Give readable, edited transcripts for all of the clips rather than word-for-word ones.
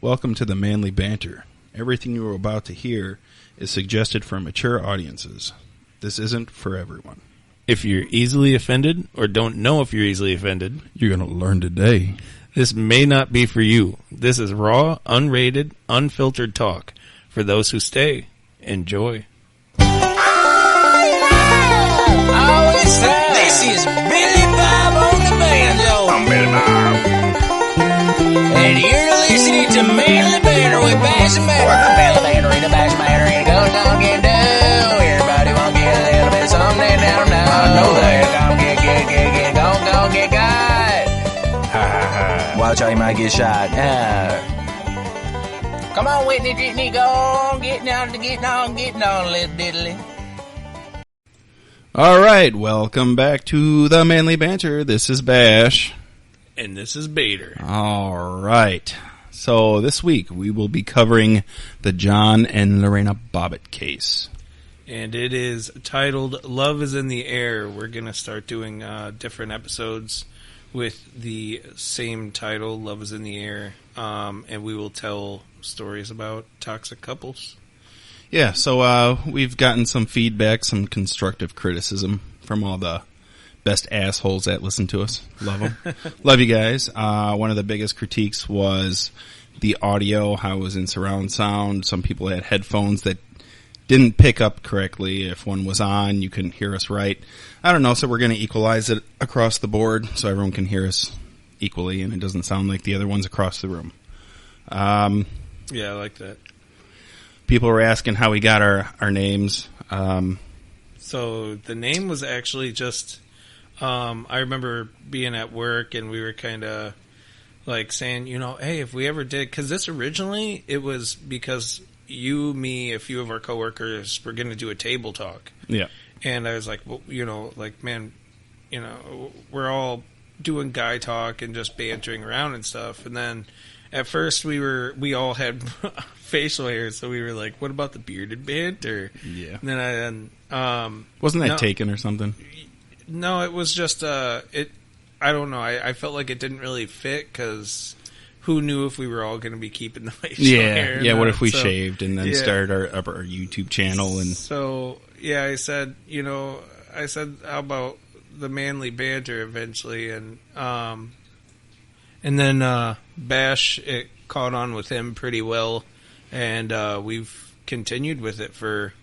Welcome to the Manly Banter. Everything you are about to hear is suggested for mature audiences. This isn't for everyone. If you're easily offended or don't know if you're easily offended, You're going to learn today. this may not be for you. This is raw, unrated, unfiltered talk. For those who stay, enjoy. Oh, it's time. This is Billy Bob on the banjo. I'm Billy Bob. And you're listening to Manly Banter with Bash and Banter. Manly Banter in the Bash and Banter in the go get down. Everybody want to get a little bit of something down now. I know that. Go get got. Ha ha ha. Watch how you might get shot. Come on, Whitney, Whitney, go on, getting on, little diddly. All right, welcome back to the Manly Banter. This is Bash. And this is Bader. All right. So this week we will be covering the John and Lorena Bobbit case. And it is titled Love is in the Air. We're going to start doing different episodes with the same title, Love is in the Air. And we will tell stories about toxic couples. Yeah, so we've gotten some feedback, some constructive criticism from all the best assholes that listen to us. Love them. Love you guys. One of the biggest critiques was the audio, how it was in surround sound. Some people had headphones that didn't pick up correctly. If one was on, you couldn't hear us right. I don't know, so we're going to equalize it across the board so everyone can hear us equally and it doesn't sound like the other ones across the room. Yeah, I like that. People were asking how we got our names. So the name was actually just, I remember being at work and we were kind of like saying, hey, if we ever did, because this originally, it was because you, me, a few of our coworkers were going to do a table talk. Yeah. And I was like, well, we're all doing guy talk and just bantering around and stuff. And then at first we all had facial hair, so we were like, what about the bearded banter? Yeah. And then Wasn't that taken or something? No, it was just I don't know. I felt like it didn't really fit because who knew if we were all going to be keeping the facial hair? Yeah. What if we shaved and then started our YouTube channel? And so yeah, I said, how about the Manly Banter eventually, and then Bash, it caught on with him pretty well, and we've continued with it for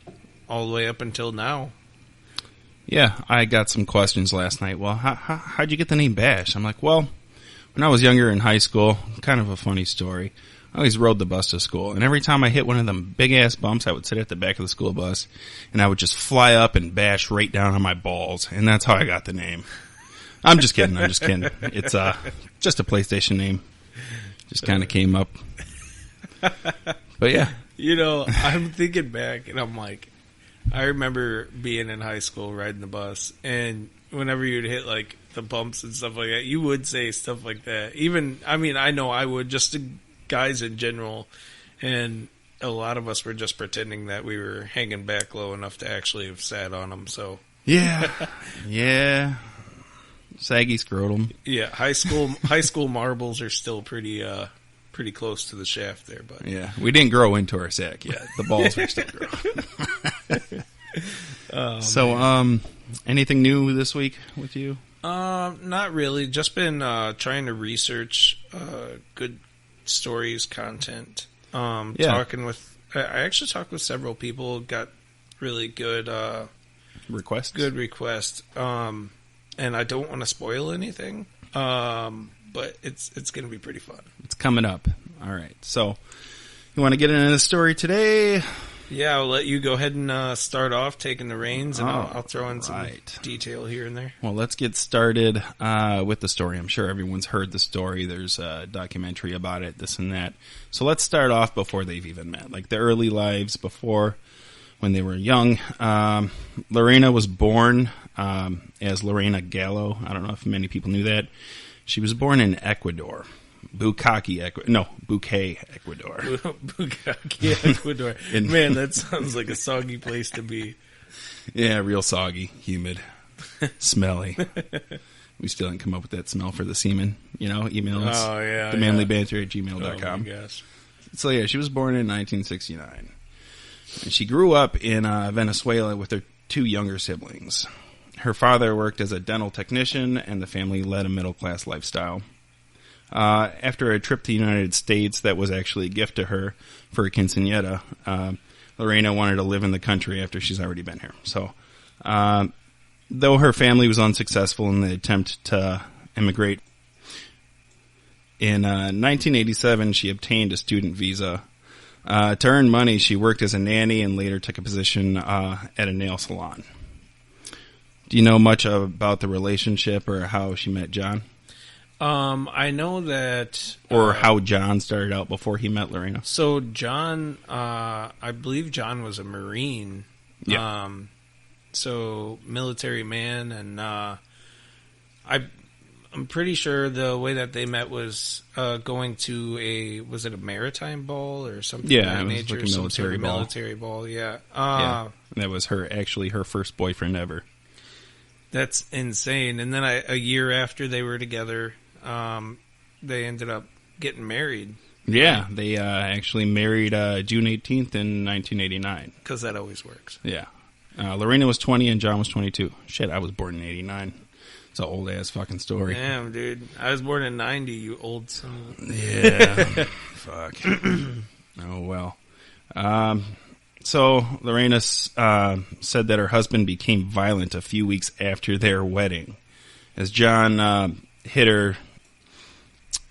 all the way up until now. Yeah, I got some questions last night. Well, how'd you get the name Bash? I'm like, well, when I was younger in high school, kind of a funny story, I always rode the bus to school, and every time I hit one of them big-ass bumps, I would sit at the back of the school bus, and I would just fly up and bash right down on my balls, and that's how I got the name. I'm just kidding. It's just a PlayStation name. Just kind of came up. But yeah. I'm thinking back, and I'm like, I remember being in high school riding the bus, and whenever you'd hit, like, the bumps and stuff like that, you would say stuff like that. I know I would, just to guys in general, and a lot of us were just pretending that we were hanging back low enough to actually have sat on them, so. Yeah. Saggy scrotum. Yeah, high school marbles are still pretty close to the shaft there, but yeah, we didn't grow into our sack yet. The balls are still growing. So, anything new this week with you? Not really. Just been trying to research good stories, content. Talking with, I actually talked with several people. Got really good requests. Good request. And I don't want to spoil anything. But it's going to be pretty fun. It's coming up. All right. So, you want to get into the story today? Yeah, I'll let you go ahead and start off taking the reins, and I'll throw in some detail here and there. Well, let's get started with the story. I'm sure everyone's heard the story. There's a documentary about it, this and that. So let's start off before they've even met, like the early lives before when they were young. Lorena was born as Lorena Gallo. I don't know if many people knew that. She was born in Ecuador. Bukaki, Ecuador. Bukaki, Ecuador. Man, that sounds like a soggy place to be. Yeah, real soggy, humid, smelly. We still didn't come up with that smell for the semen. Emails. Oh, yeah. themanlybanter@gmail.com. Oh, my gosh. So yeah, she was born in 1969. And she grew up in Venezuela with her 2 younger siblings. Her father worked as a dental technician, and the family led a middle-class lifestyle. After a trip to the United States that was actually a gift to her for a quinceañera, Lorena wanted to live in the country after she's already been here. So, though her family was unsuccessful in the attempt to immigrate, in 1987 she obtained a student visa. To earn money, she worked as a nanny and later took a position at a nail salon. Do you know much about the relationship or how she met John? I know that... Or how John started out before he met Lorena? So John, I believe John was a Marine. Yeah. So military man, and I'm pretty sure the way that they met was going to was it a maritime ball or something? Yeah, of that it was nature, like a some sort of military ball. military ball. Yeah. Yeah. That was her first boyfriend ever. That's insane. And then a year after they were together, they ended up getting married. Yeah, they actually married June 18th in 1989. Because that always works. Yeah. Lorena was 20 and John was 22. Shit, I was born in 89. It's an old-ass fucking story. Damn, dude. I was born in 90, you old son of a... Yeah. Fuck. Oh, well. So Lorena said that her husband became violent a few weeks after their wedding. As John hit her,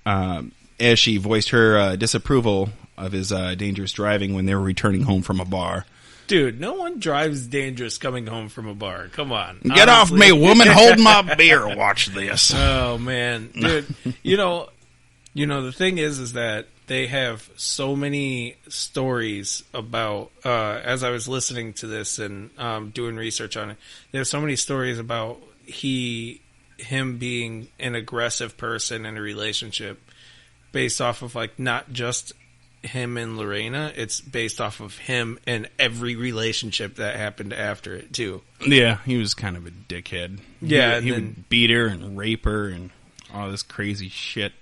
as she voiced her disapproval of his dangerous driving when they were returning home from a bar. Dude, no one drives dangerous coming home from a bar. Come on. Get off me, woman. Hold my beer. Watch this. Oh, man. Dude, you know, the thing is that they have so many stories about, as I was listening to this and doing research on it, they have so many stories about him being an aggressive person in a relationship based off of, like, not just him and Lorena, it's based off of him and every relationship that happened after it too. Yeah, he was kind of a dickhead. Yeah, he would beat her and rape her and all this crazy shit.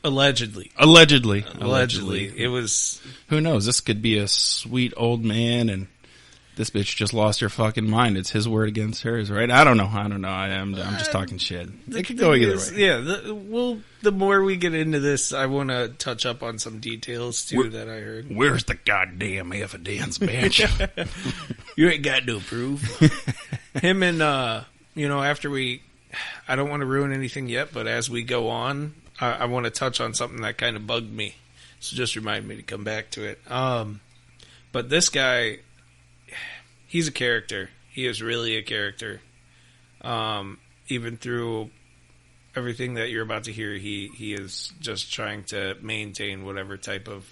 Allegedly. It was... Who knows? This could be a sweet old man and this bitch just lost her fucking mind. It's his word against hers, right? I don't know. I'm just talking shit. It could go either way. Yeah, the more we get into this, I want to touch up on some details, too, that I heard. Where's the goddamn evidence, bitch? You ain't got no proof. Him and, after I don't want to ruin anything yet, but as we go on, I want to touch on something that kind of bugged me. So just remind me to come back to it. But this guy, he's a character. He is really a character. Even through everything that you're about to hear, he is just trying to maintain whatever type of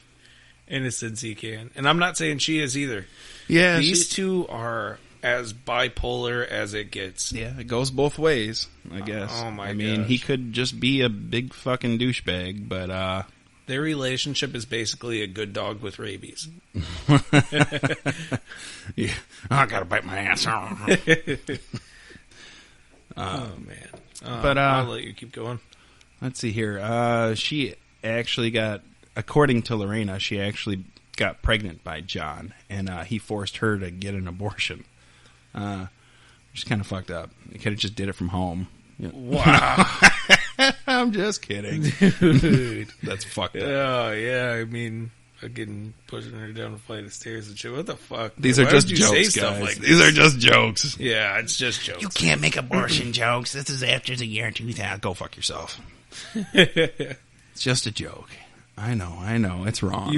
innocence he can. And I'm not saying she is either. Yeah, These two are as bipolar as it gets. Yeah, it goes both ways, I guess. Oh my I mean, gosh. he could just be a big fucking douchebag, but their relationship is basically a good dog with rabies. Yeah, I gotta bite my ass. Oh man! But I'll let you keep going. Let's see here. She actually according to Lorena, she actually got pregnant by John, and he forced her to get an abortion. Which is kind of fucked up. He could have just did it from home. Yeah. Wow! I'm just kidding. Dude. That's fucked up. Oh yeah, I mean, fucking pushing her down a flight of stairs and shit. What the fuck? These are Why just would you say jokes, stuff guys. like These are just jokes. Yeah, it's just jokes. You can't make abortion jokes. This is after the year 2000. Go fuck yourself. It's just a joke. I know. It's wrong.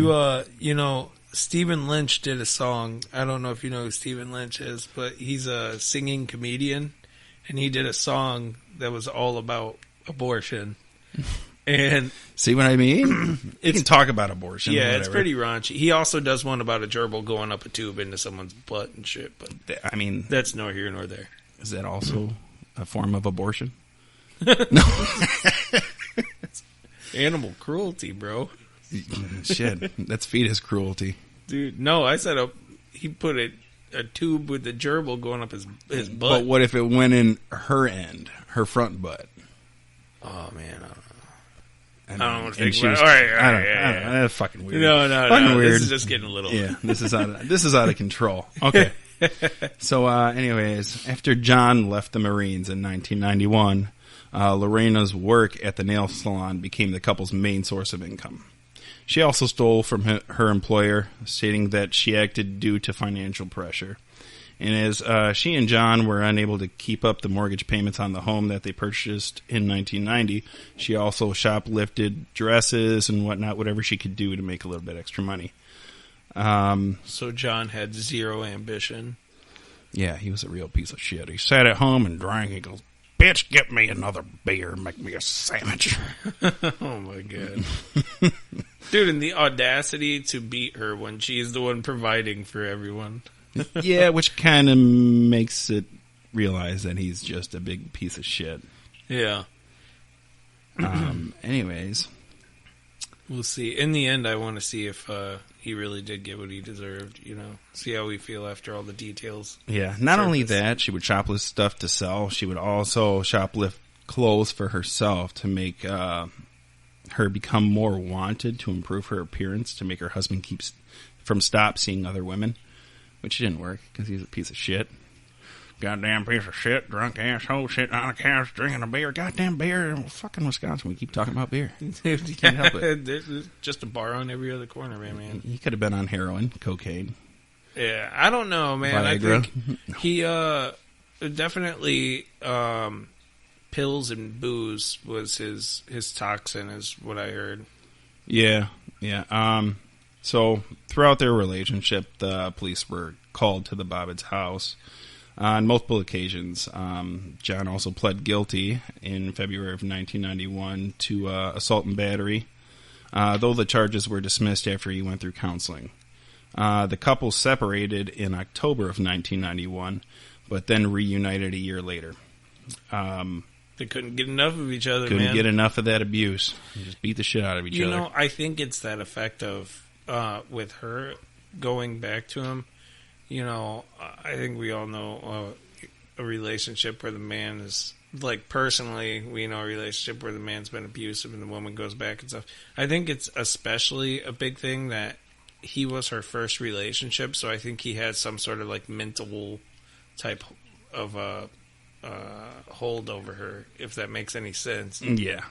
Stephen Lynch did a song. I don't know if you know who Stephen Lynch is, but he's a singing comedian, and he did a song that was all about abortion. And see what I mean? You can talk about abortion. Yeah, whatever. it's pretty raunchy. He also does one about a gerbil going up a tube into someone's butt and shit, but I mean, that's nor here nor there. Is that also a form of abortion? No. Animal cruelty, bro. Shit, that's fetus cruelty. Dude, no, I said he put a tube with the gerbil going up his butt. But what if it went in her front butt? Oh, man, I don't know. I don't want to and think she about was, it. All right, I don't, yeah. that's fucking weird. No. Fucking weird. This is just getting a little. Yeah, this is out of control. Okay. So, anyways, after John left the Marines in 1991, Lorena's work at the nail salon became the couple's main source of income. She also stole from her employer, stating that she acted due to financial pressure. And as she and John were unable to keep up the mortgage payments on the home that they purchased in 1990, she also shoplifted dresses and whatnot, whatever she could do to make a little bit extra money. So John had zero ambition. Yeah, he was a real piece of shit. He sat at home and drank. He goes, "Bitch, get me another beer and make me a sandwich." Oh, my God. Dude, and the audacity to beat her when she's the one providing for everyone. Yeah, which kind of makes it realize that he's just a big piece of shit. Yeah. Anyways. We'll see. In the end, I want to see if he really did get what he deserved, See how we feel after all the details. Yeah, not only that, she would shoplift stuff to sell. She would also shoplift clothes for herself to make her become more wanted, to improve her appearance, to make her husband stop seeing other women. Which didn't work, because he's a piece of shit. Goddamn piece of shit, drunk asshole, sitting on a couch, drinking a beer. Goddamn beer. Fucking Wisconsin, we keep talking about beer. Can't help it. There's just a bar on every other corner, man. He could have been on heroin, cocaine. Yeah, I don't know, man. Viagra. I think he definitely pills and booze was his toxin, is what I heard. Yeah. So, throughout their relationship, the police were called to the Bobbit's house on multiple occasions. John also pled guilty in February of 1991 to assault and battery, though the charges were dismissed after he went through counseling. The couple separated in October of 1991, but then reunited a year later. They couldn't get enough of each other, Couldn't man. get enough of that abuse. They just beat the shit out of each other. I think it's that effect of with her going back to him. I think we all know a relationship where the man is, like, personally, we know a relationship where the man's been abusive and the woman goes back and stuff. I think it's especially a big thing that he was her first relationship, so I think he had some sort of, like, mental type of hold over her, if that makes any sense. Yeah.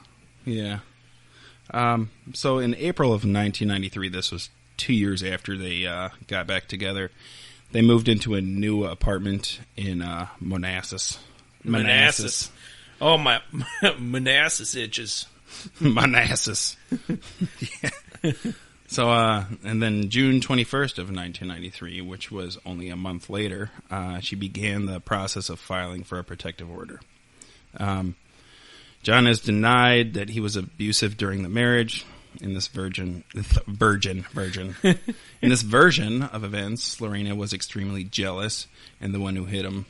So in April of 1993, this was 2 years after they got back together, they moved into a new apartment in Manassas. Oh, my Manassas itches. Manassas. Yeah. So, and then June 21st of 1993, which was only a month later, she began the process of filing for a protective order. John has denied that he was abusive during the marriage. In this virgin. In this version of events, Lorena was extremely jealous and the one who hit him.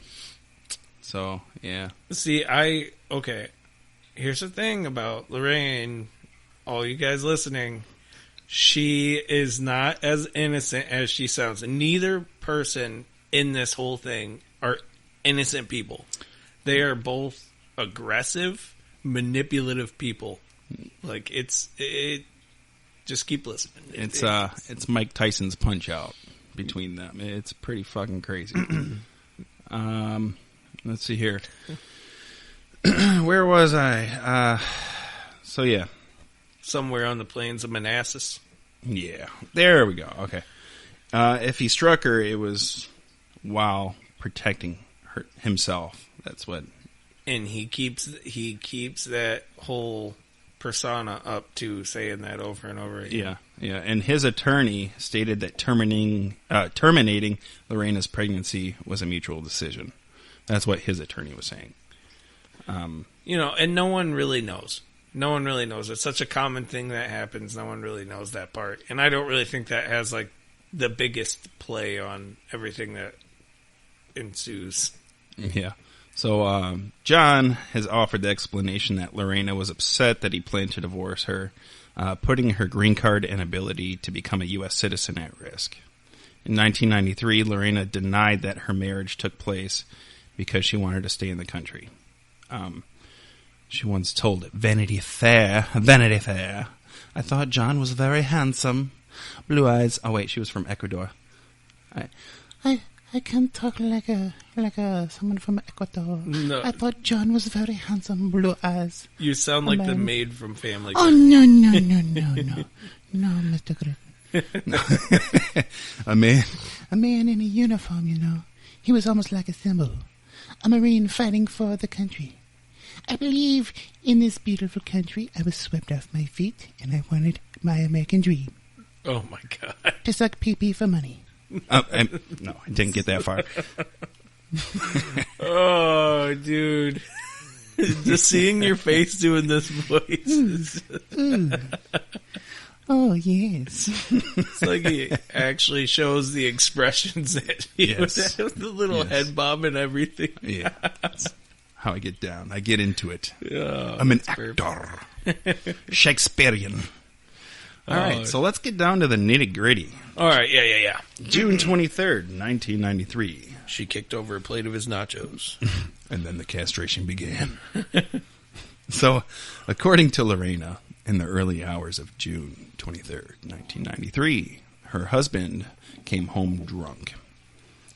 So, yeah. See, okay. Here's the thing about Lorraine. All you guys listening, she is not as innocent as she sounds. Neither person in this whole thing are innocent people. They are both aggressive, manipulative people. Like, just keep listening. It's Mike Tyson's Punch Out between them. It's pretty fucking crazy. Let's see here. Where was I? So yeah. Somewhere on the plains of Manassas. Yeah. There we go. Okay. If he struck her, it was while protecting himself. That's what. And he keeps that whole persona up to saying that over and over again. Yeah. And his attorney stated that terminating Lorena's pregnancy was a mutual decision. That's what his attorney was saying. And no one really knows. No one really knows. It's such a common thing that happens. No one really knows that part. And I don't really think that has, like, the biggest play on everything that ensues. Yeah. So, John has offered the explanation that Lorena was upset that he planned to divorce her, putting her green card and ability to become a U.S. citizen at risk. In 1993, Lorena denied that her marriage took place because she wanted to stay in the country. She once told it, Vanity Fair, I thought John was very handsome. Blue eyes. Oh, wait, she was from Ecuador. I can't talk like someone from Ecuador. No. I thought John was very handsome, blue eyes. You sound like the maid from Family Guy. Oh, no, Mr. Griffin. A man. A man in a uniform, you know. He was almost like a symbol. A Marine fighting for the country. I believe in this beautiful country I was swept off my feet and I wanted my American dream. Oh, my God. To suck pee-pee for money. No, I didn't get that far. Oh, dude. Just seeing your face doing this voice. Oh, yes. It's like he actually shows the expressions that he would have, the little head bob and everything. Yeah. That's how I get down. I get into it. Oh, I'm an actor. Shakespearean. All right, so let's get down to the nitty-gritty. All right, yeah. June 23rd, 1993. She kicked over a plate of his nachos. And then the castration began. So, according to Lorena, in the early hours of June 23rd, 1993, her husband came home drunk.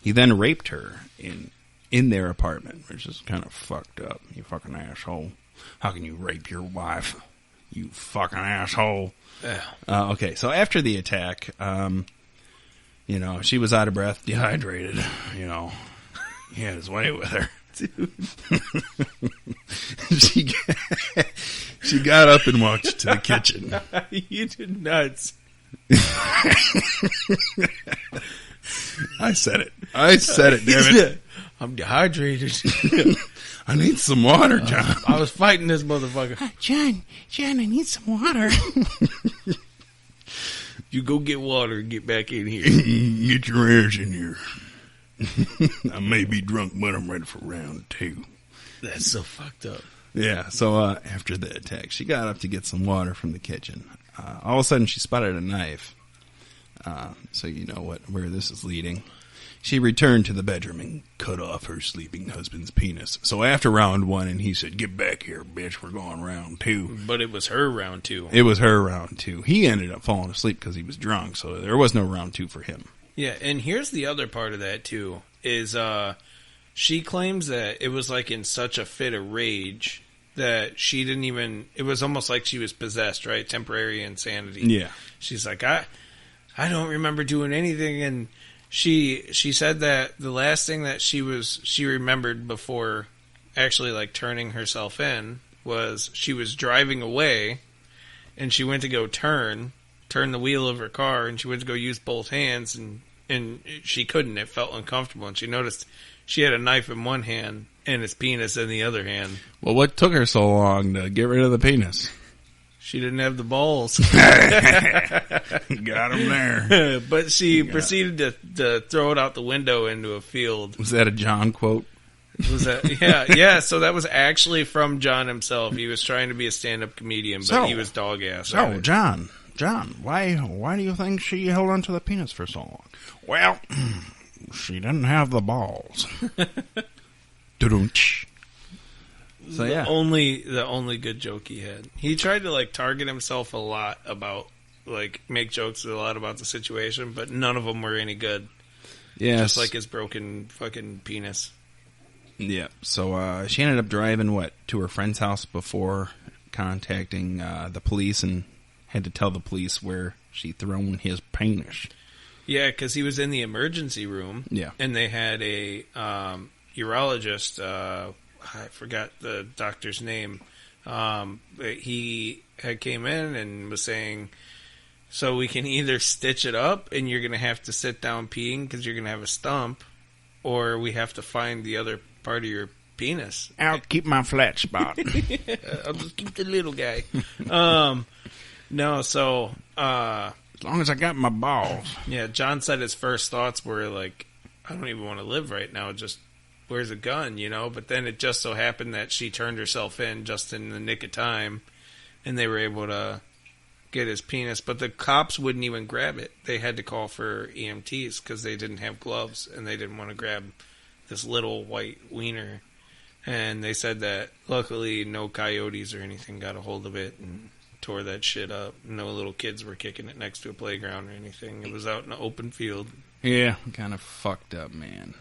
He then raped her in their apartment, which is kind of fucked up. You fucking asshole. How can you rape your wife? You fucking asshole. Yeah. Okay, so after the attack, she was out of breath, dehydrated, He had his way with her. Dude. She got up and walked to the kitchen. You did nuts. I said it, damn it. I'm dehydrated. I need some water, John. I was fighting this motherfucker. John, I need some water. You go get water and get back in here. Get your ass in here. I may be drunk, but I'm ready for round two. That's so fucked up. Yeah, so after the attack, she got up to get some water from the kitchen. All of a sudden, she spotted a knife. So you know where this is leading. She returned to the bedroom and cut off her sleeping husband's penis. So after round one, and he said, "Get back here, bitch, we're going round two." But it was her round two. It was her round two. He ended up falling asleep because he was drunk, so there was no round two for him. Yeah, and here's the other part of that, too, is she claims that it was like in such a fit of rage that she didn't even, it was almost like she was possessed, right? Temporary insanity. Yeah. She's like, I don't remember doing anything, and she said that the last thing that she remembered before actually like turning herself in was she was driving away, and she went to go turn the wheel of her car, and she went to go use both hands, and she couldn't. It felt uncomfortable, and she noticed she had a knife in one hand and his penis in the other hand. Well, what took her so long to get rid of the penis? She didn't have the balls. Got him there. But she proceeded to throw it out the window into a field. Was that a John quote? Was that? Yeah. So that was actually from John himself. He was trying to be a stand-up comedian, but he was dog ass. So, John, why do you think she held onto the penis for so long? Well, she didn't have the balls. So yeah, the only good joke he had. He tried to like target himself a lot about like make jokes a lot about the situation, but none of them were any good. Yeah, just like his broken fucking penis. Yeah. So she ended up driving to her friend's house before contacting the police, and had to tell the police where she thrown his penis. Yeah, because he was in the emergency room. Yeah, and they had a urologist. I forgot the doctor's name. He had came in and was saying, so we can either stitch it up and you're going to have to sit down peeing because you're going to have a stump, or we have to find the other part of your penis. I'll keep my flat spot. I'll just keep the little guy. No, so... as long as I got my balls. Yeah, John said his first thoughts were like, I don't even want to live right now, just... Where's a gun, But then it just so happened that she turned herself in just in the nick of time, and they were able to get his penis. But the cops wouldn't even grab it. They had to call for EMTs because they didn't have gloves, and they didn't want to grab this little white wiener. And they said that luckily no coyotes or anything got a hold of it and tore that shit up. No little kids were kicking it next to a playground or anything. It was out in an open field. Yeah, kind of fucked up, man.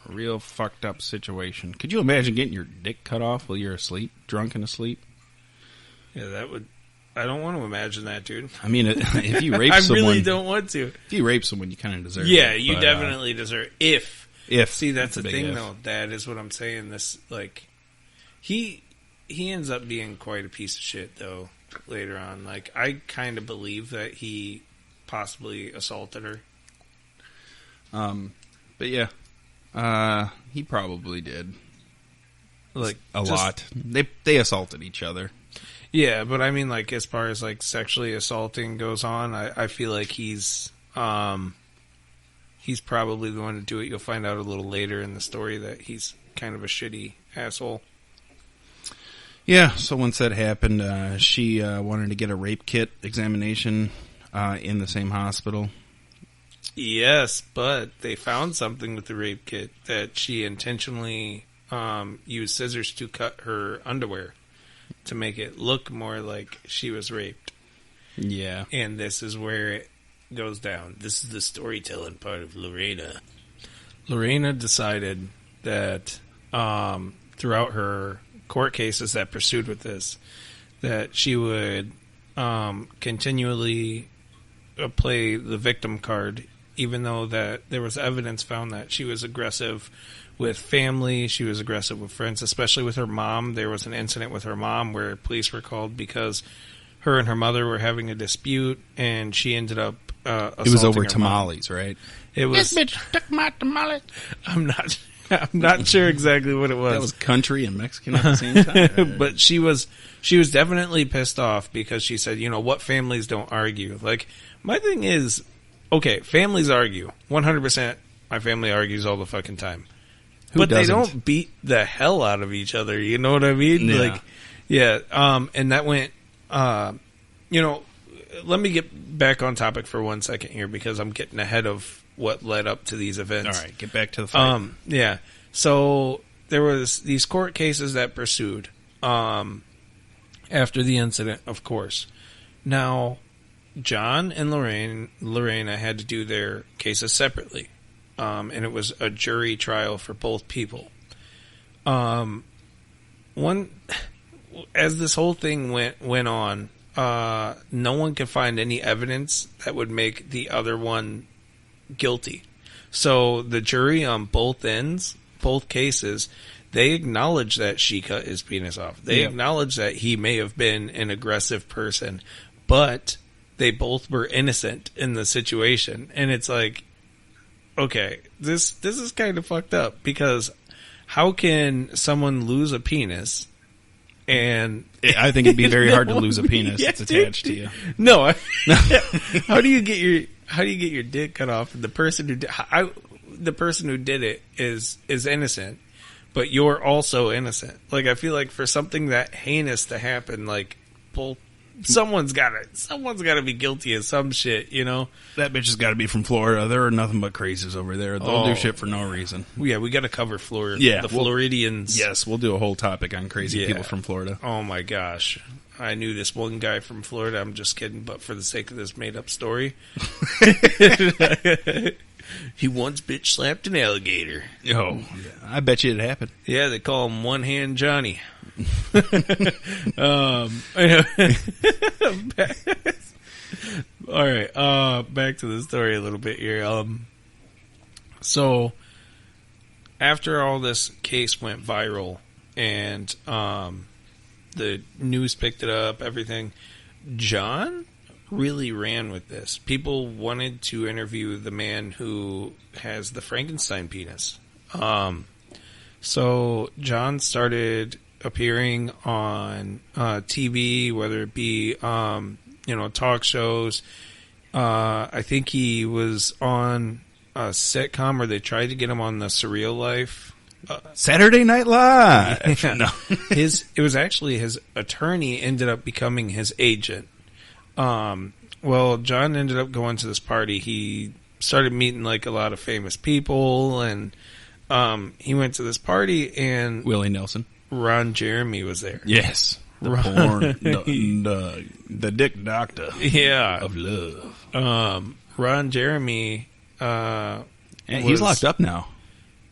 A real fucked up situation. Could you imagine getting your dick cut off while you're asleep, drunk and asleep? Yeah, that would... I don't want to imagine that, dude. I mean, if you rape I someone... really don't want to. If you rape someone, you kind of deserve it. Yeah, you definitely deserve it. If. See, that's the thing, if. though. That is what I'm saying. This, like... He ends up being quite a piece of shit, though, later on. Like, I kind of believe that he possibly assaulted her. But yeah, he probably did. Like a lot. They assaulted each other. Yeah, but I mean, like, as far as like sexually assaulting goes on, I feel like he's probably the one to do it. You'll find out a little later in the story that he's kind of a shitty asshole. Yeah. So once that happened, she wanted to get a rape kit examination in the same hospital. Yes, but they found something with the rape kit that she intentionally used scissors to cut her underwear to make it look more like she was raped. Yeah. And this is where it goes down. This is the storytelling part of Lorena. Lorena decided that throughout her court cases that pursued with this, that she would continually play the victim card, even though that there was evidence found that she was aggressive with family, she was aggressive with friends, especially with her mom. There was an incident with her mom where police were called because her and her mother were having a dispute, and she ended up assaulting It was over her tamales, mom. right? It was. This bitch took my tamale. I'm not sure exactly what it was. That was country and Mexican at the same time. But she was definitely pissed off because she said, you know, what families don't argue? Like, my thing is, okay, families argue. 100%. My family argues all the fucking time. But doesn't? they don't beat the hell out of each other. You know what I mean? Yeah. Like, yeah. And that went, you know, let me get back on topic for 1 second here because I'm getting ahead of what led up to these events. All right, get back to the fight. Yeah. So there was these court cases that pursued after the incident, of course. Now, John and Lorena had to do their cases separately. And it was a jury trial for both people. As this whole thing went on, no one could find any evidence that would make the other one guilty. So the jury on both ends, both cases, they acknowledged that she cut his penis off. They acknowledged that he may have been an aggressive person, but they both were innocent in the situation. And it's like, okay, this is kind of fucked up because how can someone lose a penis and I think it'd be very hard to lose a penis that's attached to you. No, how do you get your dick cut off? The person who did it is innocent, but you're also innocent. Like, I feel like for something that heinous to happen, like, someone's got to be guilty of some shit, you know? That bitch has got to be from Florida. There are nothing but crazies over there. They'll do shit for no reason. Yeah, we got to cover Florida. Yeah, the Floridians. Yes, we'll do a whole topic on crazy people from Florida. Oh my gosh. I knew this one guy from Florida. I'm just kidding, but for the sake of this made-up story. He once bitch slapped an alligator. Oh, yeah. I bet you it happened. Yeah, they call him One Hand Johnny. All right, back to the story a little bit here. So after all this case went viral and the news picked it up, everything, John really ran with this. People wanted to interview the man who has the Frankenstein penis. So John started appearing on TV, whether it be talk shows. I think he was on a sitcom where they tried to get him on the Surreal Life. Saturday Night Live. Yeah. No. It was actually his attorney ended up becoming his agent. Well, John ended up going to this party. He started meeting like a lot of famous people, and he went to this party and Willie Nelson. Ron Jeremy was there. Yes. The porn, the dick doctor Yeah. of love. Ron Jeremy, And he's locked up now.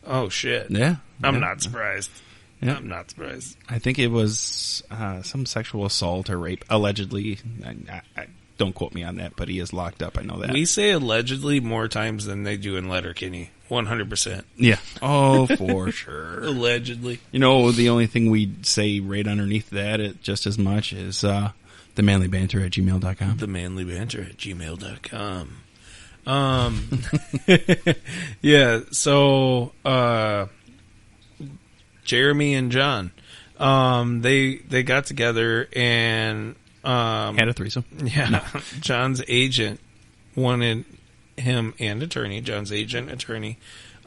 Oh, shit. Yeah. I'm not surprised. Yeah. I'm not surprised. I think it was some sexual assault or rape, allegedly. I don't quote me on that, but he is locked up. I know that. We say allegedly more times than they do in Letterkenny. 100%. Yeah. Oh, for sure. Allegedly. You know, the only thing we say right underneath that, just as much, is the manlybanter at gmail.com. The manlybanter at gmail.com. Yeah, so Jeremy and John, they got together and had a threesome. Yeah, no. John's agent wanted him, and John's attorney,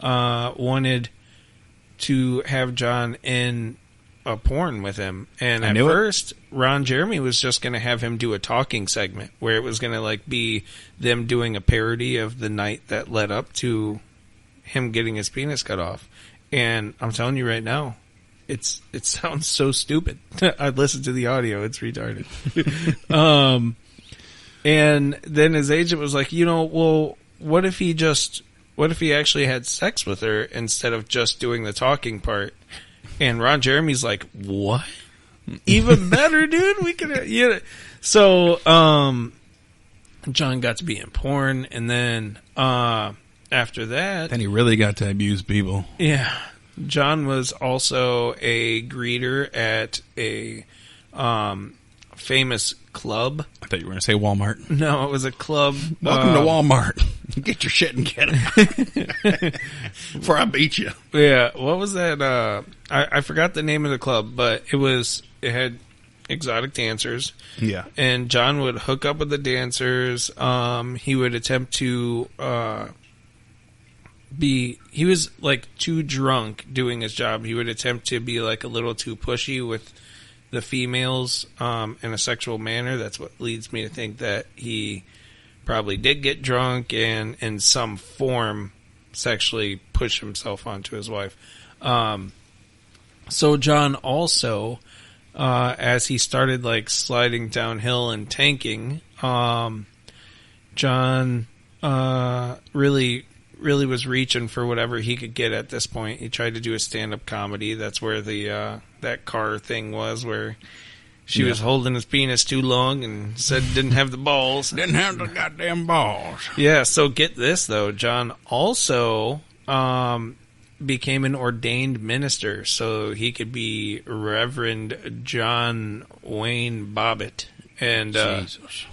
wanted to have John in a porn with him. And at first, Ron Jeremy was just going to have him do a talking segment where it was going to like be them doing a parody of the night that led up to him getting his penis cut off. And I'm telling you right now, it sounds so stupid. I listened to the audio. It's retarded. And then his agent was like, well, what if he actually had sex with her instead of just doing the talking part? And Ron Jeremy's like, what? Even better, dude. We could, yeah. So, John got to be in porn, and then, after that, Then he really got to abuse people. yeah, John was also a greeter at a, famous club. I thought you were going to say Walmart. No, it was a club. Welcome to Walmart. Get your shit and get it. Before I beat you. Yeah, what was that? I forgot the name of the club, but it had exotic dancers. Yeah. And John would hook up with the dancers. He would attempt to he was like too drunk doing his job. He would attempt to be like a little too pushy with the females in a sexual manner. That's what leads me to think that he probably did get drunk and in some form sexually push himself onto his wife. So John also, as he started like sliding downhill and tanking, John really was reaching for whatever he could get at this point. He tried to do a stand-up comedy. That's where the that car thing was, where she was holding his penis too long and said didn't have the balls. Didn't have the goddamn balls. Yeah, so get this, though. John also became an ordained minister, so he could be Reverend John Wayne Bobbit. And, Jesus.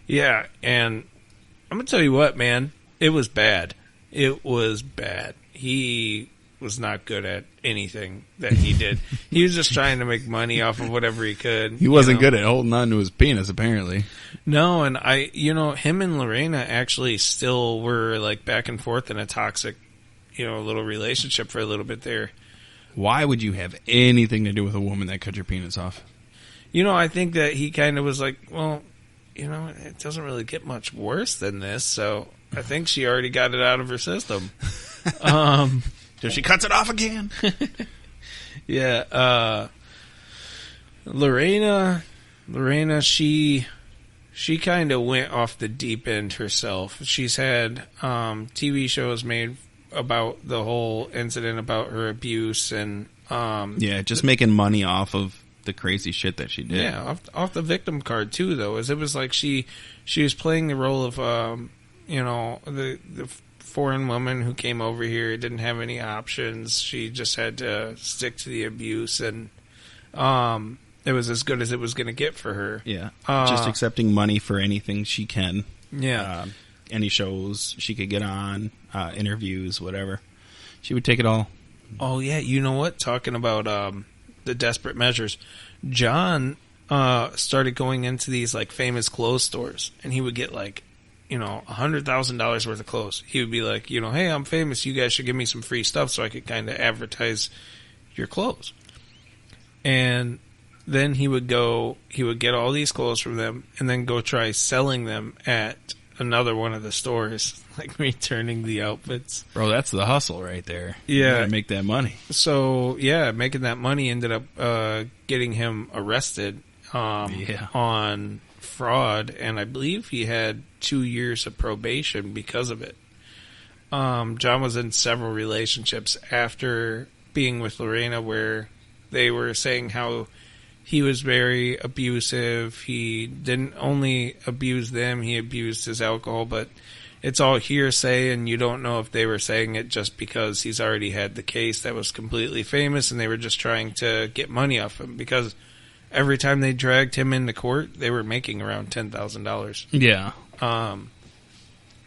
Yeah, and I'm going to tell you what, man. It was bad. It was bad. He was not good at anything that he did. He was just trying to make money off of whatever he could. He wasn't good at holding on to his penis, apparently. No, and him and Lorena actually still were like back and forth in a toxic, little relationship for a little bit there. Why would you have anything to do with a woman that cut your penis off? I think that he kind of was like, well, it doesn't really get much worse than this, so I think she already got it out of her system. So she cuts it off again? Yeah, Lorena, she kind of went off the deep end herself. She's had TV shows made about the whole incident about her abuse and just making money off of the crazy shit that she did. Yeah, off the victim card too, though. As it was like she was playing the role of the foreign woman who came over here, didn't have any options. She just had to stick to the abuse, and it was as good as it was going to get for her. Yeah, just accepting money for anything she can. Yeah. Any shows she could get on, interviews, whatever. She would take it all. Oh, yeah. You know what? Talking about the desperate measures, John started going into these like famous clothes stores, and he would get like, $100,000 worth of clothes. He would be like, hey, I'm famous. You guys should give me some free stuff so I could kind of advertise your clothes. And then he would get all these clothes from them and then go try selling them at another one of the stores, like returning the outfits. Bro, that's the hustle right there. Yeah. You gotta make that money. So, yeah, making that money ended up getting him arrested on fraud, and I believe he had 2 years of probation because of it. John was in several relationships after being with Lorena where they were saying how he was very abusive. He didn't only abuse them, he abused his alcohol, but it's all hearsay, and you don't know if they were saying it just because he's already had the case that was completely famous and they were just trying to get money off him, because every time they dragged him into court, they were making around $10,000. Yeah.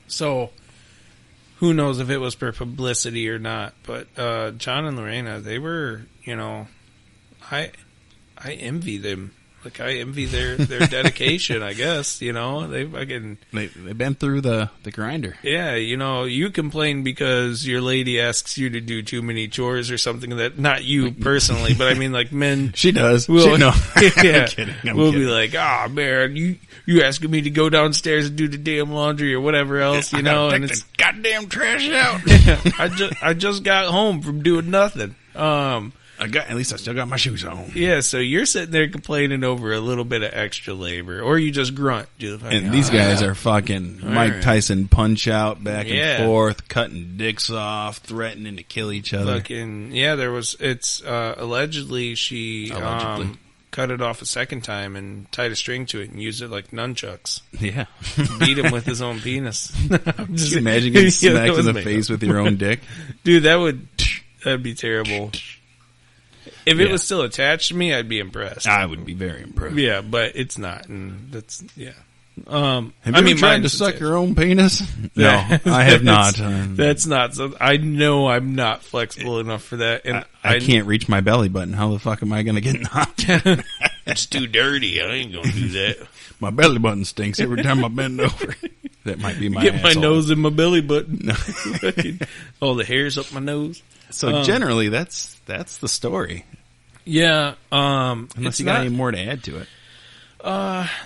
So who knows if it was for publicity or not, but John and Lorena, they were, I envy them. Like, I envy their dedication, I guess, They've been through the grinder. Yeah, you complain because your lady asks you to do too many chores or something that, not you personally, but I mean, like, men. She does. Will, no. Yeah, I'm we'll kidding. be like, man, you asking me to go downstairs and do the damn laundry or whatever else, and it's goddamn trash out. I just got home from doing nothing. At least I still got my shoes on. Yeah, so you're sitting there complaining over a little bit of extra labor, or you just grunt. And these guys are fucking Mike Tyson punch out back and forth, cutting dicks off, threatening to kill each other. Allegedly she cut it off a second time and tied a string to it and used it like nunchucks. Yeah. Beat him with his own penis. Just imagine getting smacked in the face with your own dick. Dude, that'd be terrible. If it was still attached to me, I'd be impressed. I would be very impressed. Yeah, but it's not, and that's Have you ever tried to suck your own penis? No, I have not. That's not. So I know I'm not flexible enough for that, and I can't reach my belly button. How the fuck am I going to get knocked? It's too dirty. I ain't going to do that. My belly button stinks every time I bend over. That might be my Get asshole. my nose in my belly button. All the hairs up my nose. So generally, that's the story. Yeah. Unless you got any more to add to it.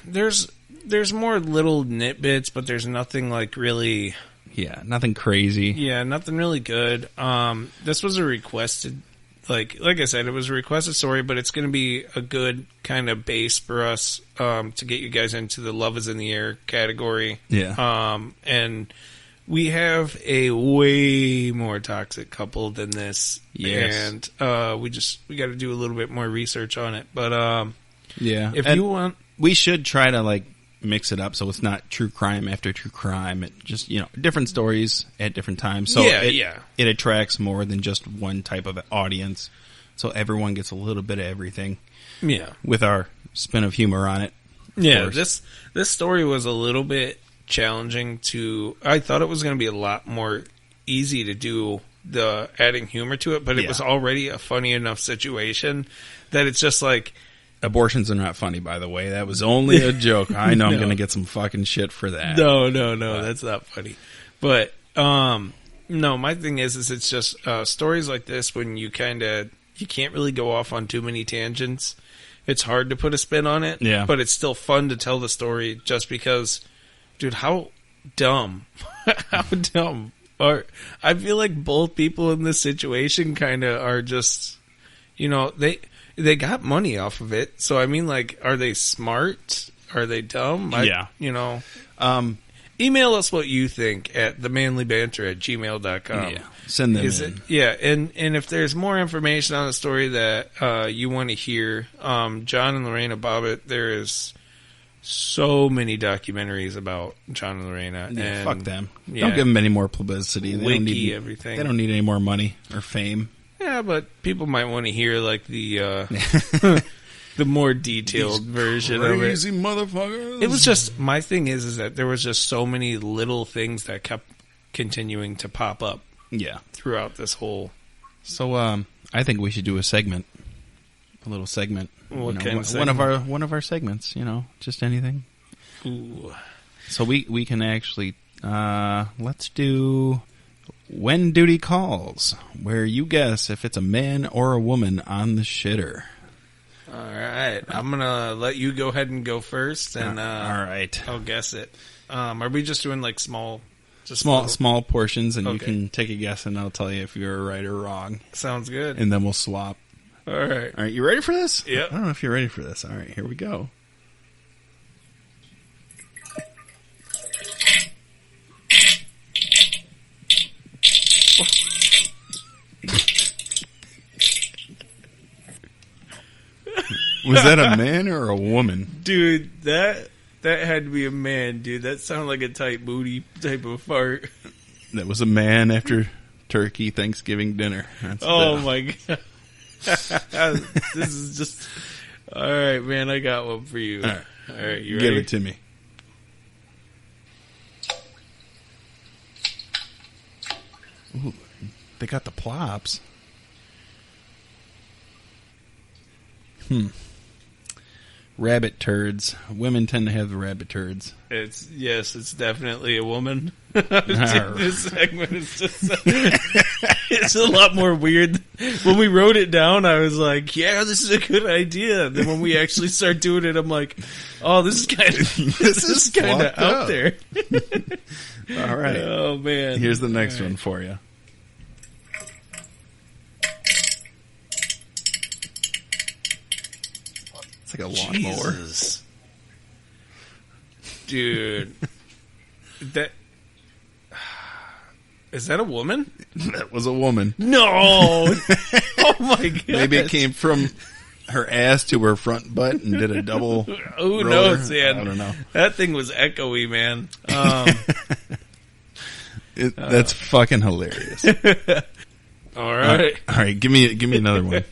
There's more little nitbits, but there's nothing like really. Yeah, nothing crazy. Yeah, nothing really good. This was a requested, like I said, it was a requested story, but it's going to be a good kind of base for us to get you guys into the Love is in the Air category. Yeah. And we have a way more toxic couple than this. Yes. And we got to do a little bit more research on it. But yeah, if you want, we should try to mix it up so it's not true crime after true crime. It just different stories at different times. So it attracts more than just one type of audience. So everyone gets a little bit of everything. Yeah, with our spin of humor on it. Yeah, this story was a little bit challenging I thought it was going to be a lot more easy to do the adding humor to it, but it was already a funny enough situation that it's just like. Abortions are not funny, by the way. That was only a joke. I know I'm going to get some fucking shit for that. No, that's not funny. But, no, my thing is it's just, stories like this when you can't really go off on too many tangents. It's hard to put a spin on it. Yeah. But it's still fun to tell the story just because, dude, how dumb. How dumb. I feel like both people in this situation kind of are just, they got money off of it. So, I mean, are they smart? Are they dumb? Email us what you think at themanlybanter@gmail.com. Yeah. Send them in. And if there's more information on the story that you want to hear, John and Lorena Bobbit, there is so many documentaries about John and Lorena. Yeah, and fuck them. Don't give them any more publicity. Everything. They don't need any more money or fame. Yeah, but people might want to hear the the more detailed version of it. Crazy motherfuckers. It was just my thing is that there was just so many little things that kept continuing to pop up. Yeah, throughout this whole. So I think we should do a little segment. What kind of segment? One of our segments. Just anything. Ooh. So we can actually let's do. When Duty Calls, where you guess if it's a man or a woman on the shitter. All right. I'm going to let you go ahead and go first, and all right. I'll guess it. Are we just doing like small? Just Small portions, and you Okay. can take a guess, and I'll tell you if you're right or wrong, Sounds good. and then we'll swap. All right. All right, you ready for this? Yep. I don't know if you're ready for this. All right, here we go. Was that a man or a woman? Dude, that had to be a man, dude. That sounded like a tight booty type of fart. That was a man after turkey Thanksgiving dinner. That's Oh my god. This is just... All right, man, I got one for you. All right. All right, you Give ready? it to me. Ooh, they got the plops. Rabbit turds. Women tend to have the rabbit turds. It's definitely a woman. This segment is just it's a lot more weird. When we wrote it down, I was like, "Yeah, this is a good idea." Then when we actually start doing it, I'm like, "Oh, this is kind of this is kind of fucked out up. there." All right. Oh man! Here's the next one for you. It's like a lawnmower. Jesus. Dude, that is that a woman? That was a woman. No! Oh my god! Maybe it came from her ass to her front butt and did a double. Who roller. knows, man? I don't know. That thing was echoey, man. That's fucking hilarious. All right, All right, give me another one.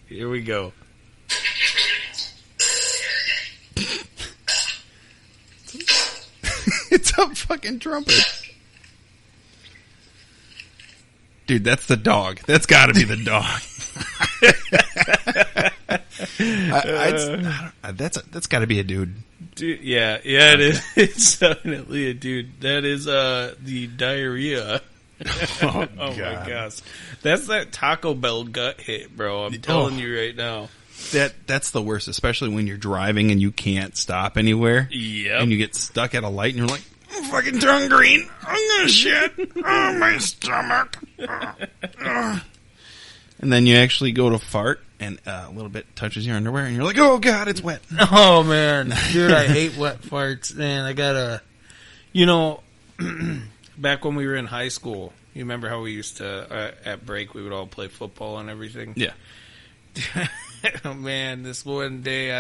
here we go. It's a fucking trumpet. Dude, that's the dog. That's got to be the dog. That's got to be a dude. Dude, yeah, it is. It's definitely a dude. That is the diarrhea. Oh, Oh God. my gosh, that's that Taco Bell gut hit, bro. I'm telling you right now. That's the worst, especially when you're driving and you can't stop anywhere. Yep. And you get stuck at a light and you're like, I'm fucking tongue green. I'm gonna shit. Oh, my stomach. And then you actually go to fart and a little bit touches your underwear and you're like, oh God, it's wet. Oh man, dude, I hate wet farts. Man, I gotta, back when we were in high school, you remember how we used to, at break, we would all play football and everything? Yeah. Oh man, this one day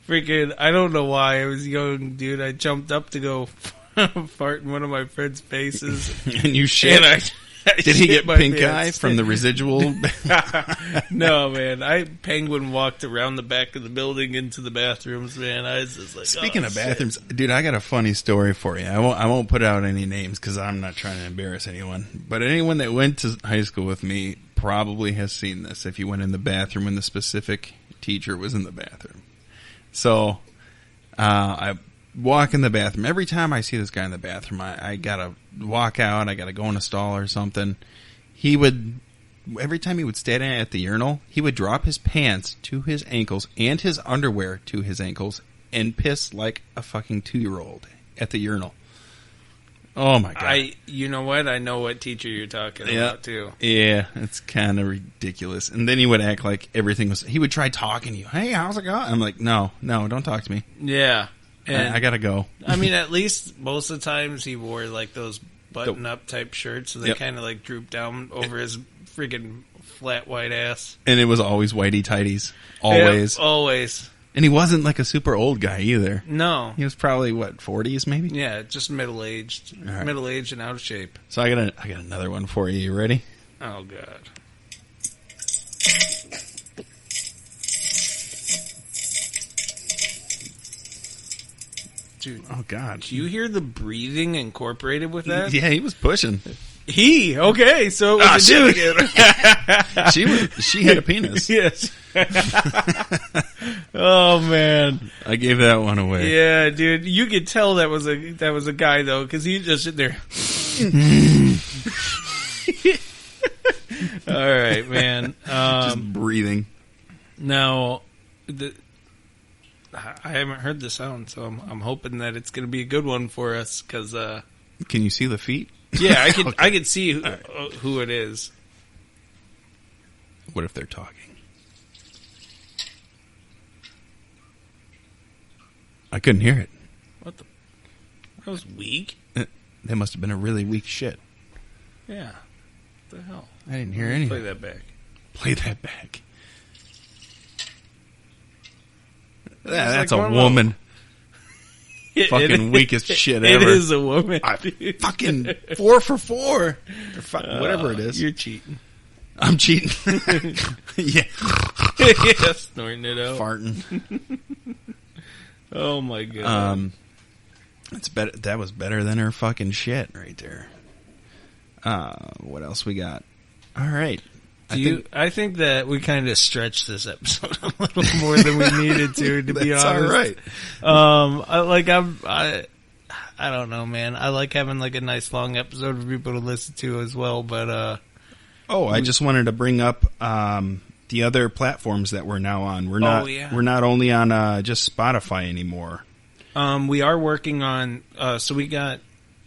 I don't know why, I was young, dude, I jumped up to go fart in one of my friend's faces. And you shit. And I Did he shit get my pink pants. eye from the residual? No, man, I penguin walked around the back of the building into the bathrooms, man. I was just like, Speaking oh, of shit. bathrooms, dude, I got a funny story for you. I won't put out any names because I'm not trying to embarrass anyone. But anyone that went to high school with me probably has seen this. If you went in the bathroom when the specific teacher was in the bathroom, so I walk in the bathroom. Every time I see this guy in the bathroom, I gotta walk out. I gotta go in a stall or something. Every time he would stand at the urinal, he would drop his pants to his ankles and his underwear to his ankles and piss like a fucking 2-year-old at the urinal. Oh my God. You know what? I know what teacher you're talking about too. Yeah, it's kind of ridiculous. And then he would act like everything was, he would try talking to you. Hey, how's it going? I'm like, no, don't talk to me. Yeah. And I gotta go. I mean, at least most of the times he wore like those button-up type shirts, so they Yep. kind of like drooped down over his freaking flat white ass. And it was always whitey tighties. Always. Yep, always. And he wasn't like a super old guy either. No. He was probably, 40s maybe? Yeah, just middle-aged. All right. Middle-aged and out of shape. So I got another one for you. You ready? Oh, God. Dude, Oh, God. do you hear the breathing incorporated with that? Yeah, he was pushing. Okay, so it was a dude. She had a penis. Yes. Oh man. I gave that one away. Yeah, dude. You could tell that was a guy though, because he just sit there. All right, man. Just breathing. Now, I haven't heard the sound, so I'm hoping that it's going to be a good one for us. Because Can you see the feet? yeah, I can Okay. I can see who it is. What if they're talking? I couldn't hear it. What the? That was weak. That must have been a really weak shit. Yeah. What the hell? I didn't hear anything. Play that back. Play that back. like That's a one woman. It- Fucking weakest shit It ever. is a woman. Fucking 4 for 4. Or whatever it is. You're cheating. I'm cheating. Yeah. Yeah, snorting it out. Farting. Oh my god. It's better. That was better than her fucking shit right there. What else we got? All right. I think that we kind of stretched this episode a little more than we needed to be That's honest. all I right. don't know, man. I like having like a nice long episode for people to listen to as well, but I just wanted to bring up the other platforms that we're now on. We're not. yeah. We're not only on just Spotify anymore. we are working on so we got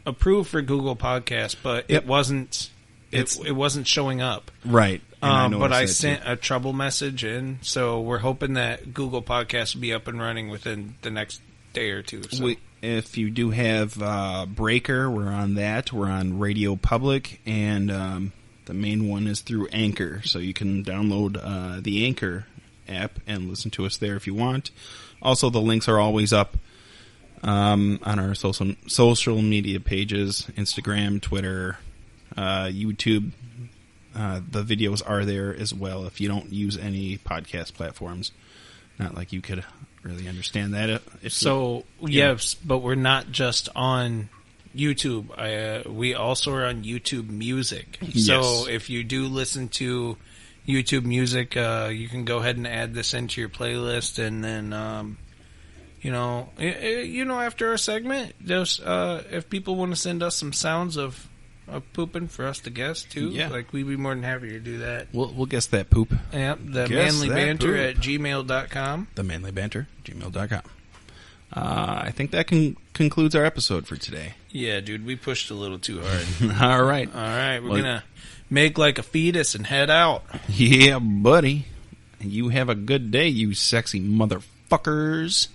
approved for Google Podcasts, but Yep. it wasn't it wasn't showing up. Right. And But I noticed that, sent a trouble message in, so we're hoping that Google Podcasts will be up and running within the next day or two. So. If you do have Breaker, we're on that. We're on Radio Public, and the main one is through Anchor. So you can download the Anchor app and listen to us there if you want. Also, the links are always up on our social media pages, Instagram, Twitter, YouTube. The videos are there as well if you don't use any podcast platforms. Not like you could really understand that. Yes, but we're not just on YouTube. We also are on YouTube Music. Yes. So if you do listen to YouTube Music, you can go ahead and add this into your playlist, and then after our segment, just if people want to send us some sounds of pooping for us to guess too, like we'd be more than happy to do that. We'll guess that poop. Yep, the Guess that manlybanter poop. at gmail.com. The manlybanter, gmail.com. I think that concludes our episode for today. Yeah, dude, we pushed a little too hard. All right. All right, we're gonna make like a fetus and head out. Yeah, buddy. You have a good day, you sexy motherfuckers.